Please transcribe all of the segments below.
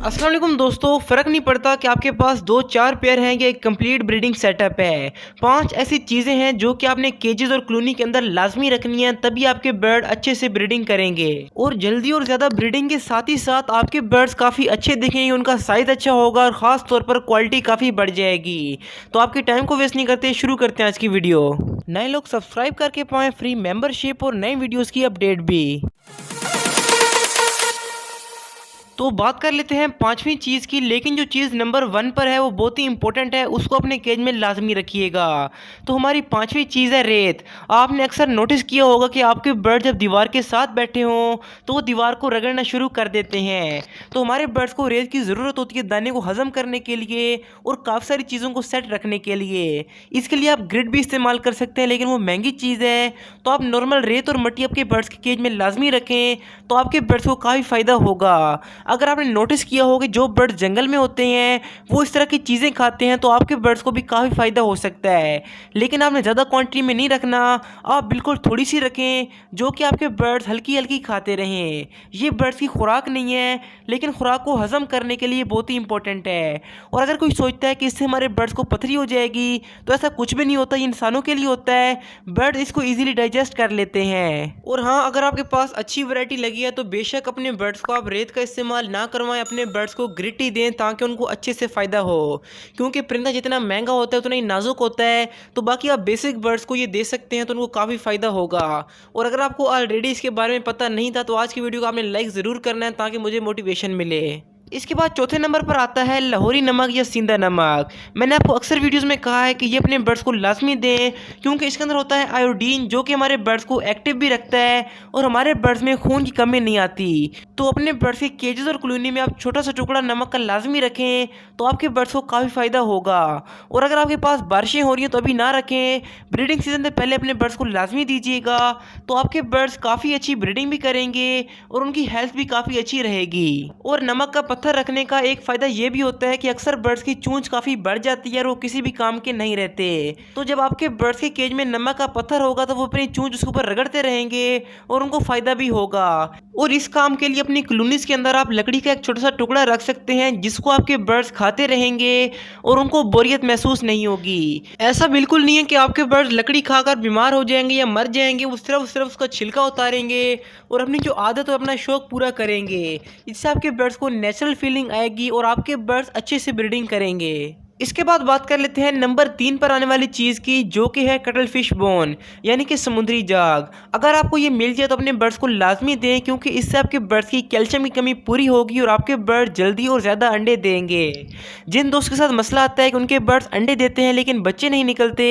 अस्सलाम वालेकुम दोस्तों, फ़र्क नहीं पड़ता कि आपके पास 2-4 पेयर हैं या एक कंप्लीट ब्रीडिंग सेटअप है। 5 ऐसी चीज़ें हैं जो कि आपने केजेस और कॉलोनी के अंदर लाज़मी रखनी है, तभी आपके बर्ड अच्छे से ब्रीडिंग करेंगे और जल्दी और ज़्यादा ब्रीडिंग के साथ ही साथ आपके बर्ड्स काफ़ी अच्छे दिखेंगे, उनका साइज़ अच्छा होगा और ख़ास तौर पर क्वालिटी काफ़ी बढ़ जाएगी। तो आपके टाइम को वेस्ट नहीं करते, शुरू करते हैं आज की वीडियो। नए लोग सब्सक्राइब करके पाएँ फ्री मेंबरशिप और नई वीडियोज़ की अपडेट भी। तो बात कर लेते हैं पांचवी चीज़ की, लेकिन जो चीज़ नंबर 1 पर है वो बहुत ही इंपॉर्टेंट है, उसको अपने केज में लाजमी रखिएगा। तो हमारी पांचवी चीज़ है रेत। आपने अक्सर नोटिस किया होगा कि आपके बर्ड जब दीवार के साथ बैठे हों तो वो दीवार को रगड़ना शुरू कर देते हैं। तो हमारे बर्ड्स को रेत की ज़रूरत होती है दाने को हजम करने के लिए और काफ़ी सारी चीज़ों को सेट रखने के लिए। इसके लिए आप ग्रिड भी इस्तेमाल कर सकते हैं, लेकिन वो महंगी चीज़ है। तो आप नॉर्मल रेत और मिट्टी आपके बर्ड्स के केज में लाजमी रखें, तो आपके बर्ड्स को काफ़ी फ़ायदा होगा। अगर आपने नोटिस किया हो कि जो बर्ड जंगल में होते हैं वो इस तरह की चीज़ें खाते हैं, तो आपके बर्ड्स को भी काफ़ी फ़ायदा हो सकता है। लेकिन आपने ज़्यादा क्वांटिटी में नहीं रखना, आप बिल्कुल थोड़ी सी रखें जो कि आपके बर्ड्स हल्की हल्की खाते रहें। ये बर्ड्स की खुराक नहीं है, लेकिन खुराक को हज़म करने के लिए बहुत ही इंपॉर्टेंट है। और अगर कोई सोचता है कि इससे हमारे बर्ड्स को पथरी हो जाएगी, तो ऐसा कुछ भी नहीं होता, ये इंसानों के लिए होता है। बर्ड इसको ईजिली डाइजेस्ट कर लेते हैं। और हाँ, अगर आपके पास अच्छी वैरायटी लगी है तो बेशक अपने बर्ड्स को आप रेत का इस्तेमाल ना करवाएं, अपने बर्ड्स को ग्रिट ही दें ताकि उनको अच्छे से फ़ायदा हो। क्योंकि परिंदा जितना महंगा होता है उतना ही नाजुक होता है। तो बाकी आप बेसिक बर्ड्स को ये दे सकते हैं तो उनको काफ़ी फ़ायदा होगा। और अगर आपको ऑलरेडी इसके बारे में पता नहीं था तो आज की वीडियो को आपने लाइक ज़रूर करना है ताकि मुझे मोटिवेशन मिले। इसके बाद चौथे नंबर पर आता है लाहौरी नमक या सिंधा नमक। मैंने आपको अक्सर वीडियोस में कहा है कि ये अपने बर्ड्स को लाजमी दें, क्योंकि इसके अंदर होता है आयोडीन जो कि हमारे बर्ड्स को एक्टिव भी रखता है और हमारे बर्ड्स में खून की कमी नहीं आती। तो अपने बर्ड्स के केजेस और कॉलोनी में आप छोटा सा टुकड़ा नमक का लाजमी रखें, तो आपके बर्ड्स को काफ़ी फ़ायदा होगा। और अगर आपके पास बारिशें हो रही हैं तो अभी ना रखें, ब्रीडिंग सीजन से पहले अपने बर्ड्स को लाजमी दीजिएगा, तो आपके बर्ड्स काफ़ी अच्छी ब्रीडिंग भी करेंगे और उनकी हेल्थ भी काफ़ी अच्छी रहेगी। और नमक का पत्थर रखने का एक फ़ायदा ये भी होता है कि अक्सर बर्ड्स की चोंच काफ़ी बढ़ जाती है और वो किसी भी काम के नहीं रहते। तो जब आपके बर्ड्स के केज में नमक का पत्थर होगा तो वो अपनी चोंच उसके ऊपर रगड़ते रहेंगे और उनको फ़ायदा भी होगा। और इस काम के लिए अपनी कॉलोनीज के अंदर आप लकड़ी का एक छोटा सा टुकड़ा रख सकते हैं जिसको आपके बर्ड्स खाते रहेंगे और उनको बोरियत महसूस नहीं होगी। ऐसा बिल्कुल नहीं है कि आपके बर्ड्स लकड़ी खाकर बीमार हो जाएंगे या मर जाएंगे, वो सिर्फ उसका छिलका उतारेंगे और अपनी जो आदत है अपना शौक पूरा करेंगे। इससे आपके बर्ड्स को नेचुरल फीलिंग आएगी और आपके बर्ड्स अच्छे से ब्रीडिंग करेंगे। इसके बाद बात कर लेते हैं नंबर 3 पर आने वाली चीज़ की, जो कि है कटल फिश बोन यानी कि समुद्री जाग। अगर आपको ये मिल जाए तो अपने बर्ड्स को लाजमी दें, क्योंकि इससे आपके बर्ड्स की कैल्शियम की कमी पूरी होगी और आपके बर्ड जल्दी और ज़्यादा अंडे देंगे। जिन दोस्त के साथ मसला आता है कि उनके बर्ड्स अंडे देते हैं लेकिन बच्चे नहीं निकलते,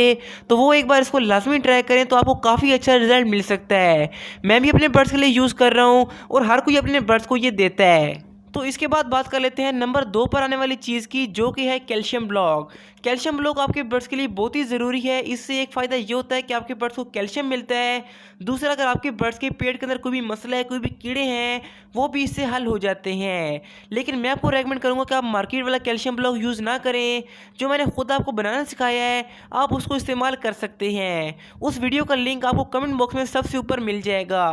तो वो एक बार इसको लाजमी ट्राई करें तो आपको काफ़ी अच्छा रिजल्ट मिल सकता है। मैं भी अपने बर्ड्स के लिए यूज़ कर रहा हूँ और हर कोई अपने बर्ड्स को ये देता है। तो इसके बाद बात कर लेते हैं नंबर 2 पर आने वाली चीज़ की, जो कि है कैल्शियम ब्लॉक। कैल्शियम ब्लॉक आपके बर्ड्स के लिए बहुत ही ज़रूरी है। इससे एक फ़ायदा ये होता है कि आपके बर्ड्स को कैल्शियम मिलता है। दूसरा, अगर आपके बर्ड्स के पेट के अंदर कोई भी मसला है, कोई भी कीड़े हैं, वो भी इससे हल हो जाते हैं। लेकिन मैं आपको रेकमेंड करूँगा कि आप मार्केट वाला कैल्शियम ब्लॉक यूज़ ना करें। जो मैंने खुद आपको बनाना सिखाया है आप उसको इस्तेमाल कर सकते हैं। उस वीडियो का लिंक आपको कमेंट बॉक्स में सबसे ऊपर मिल जाएगा।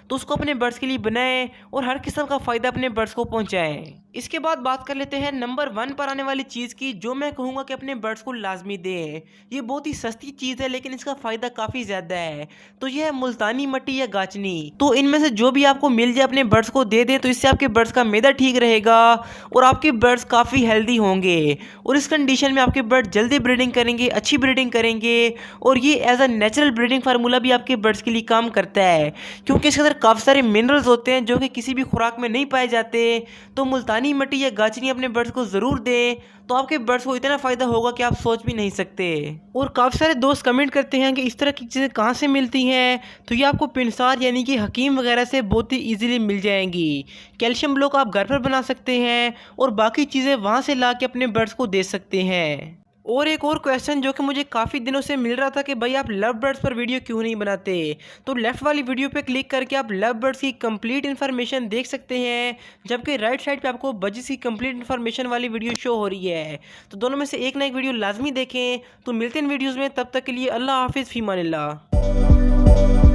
तो उसको अपने बर्ड्स के लिए बनाएं और हर किस्म का फ़ायदा अपने बर्ड्स को पहुँचाएं। इसके बाद बात कर लेते हैं नंबर 1 पर आने वाली चीज़ की, जो मैं कहूँगा कि अपने बर्ड्स को लाजमी दें। ये बहुत ही सस्ती चीज़ है लेकिन इसका फ़ायदा काफ़ी ज़्यादा है। तो यह है मुल्तानी मट्टी या गाचनी। तो इनमें से जो भी आपको मिल जाए अपने बर्ड्स को दे दें, तो इससे आपके बर्ड्स का मैदा ठीक रहेगा और आपके बर्ड्स काफ़ी हेल्दी होंगे। और इस कंडीशन में आपके बर्ड जल्दी ब्रीडिंग करेंगे, अच्छी ब्रीडिंग करेंगे और ये as a natural breeding formula भी आपके बर्ड्स के लिए काम करता है, क्योंकि इसके अंदर काफ़ी सारे मिनरल्स होते हैं जो कि किसी भी खुराक में नहीं पाए जाते। तो मुल्तानी मट्टी या गाचनी अपने बर्ड्स को ज़रूर दें, तो आपके बर्ड्स को इतना फ़ायदा होगा कि आप सोच भी नहीं सकते। और काफ़ी सारे दोस्त कमेंट करते हैं कि इस तरह की चीज़ें कहाँ से मिलती हैं, तो ये आपको पिंसार यानी कि हकीम वगैरह से बहुत ही ईजिली मिल जाएंगी। कैल्शियम ब्लॉक आप घर पर बना सकते हैं और बाकी चीज़ें वहाँ से ला के अपने बर्ड्स को दे सकते हैं। और एक और क्वेश्चन जो कि मुझे काफ़ी दिनों से मिल रहा था कि भाई आप लव बर्ड्स पर वीडियो क्यों नहीं बनाते, तो लेफ़्ट वाली वीडियो पे क्लिक करके आप लव बर्ड्स की कंप्लीट इन्फॉर्मेशन देख सकते हैं, जबकि राइट साइड पे आपको बजिस की कंप्लीट इन्फॉर्मेशन वाली वीडियो शो हो रही है। तो दोनों में से एक ना एक वीडियो लाजमी देखें। तो मिलते हैं वीडियोज़ में, तब तक के लिए अल्लाह हाफिज़, फ़ी अमानिल्लाह।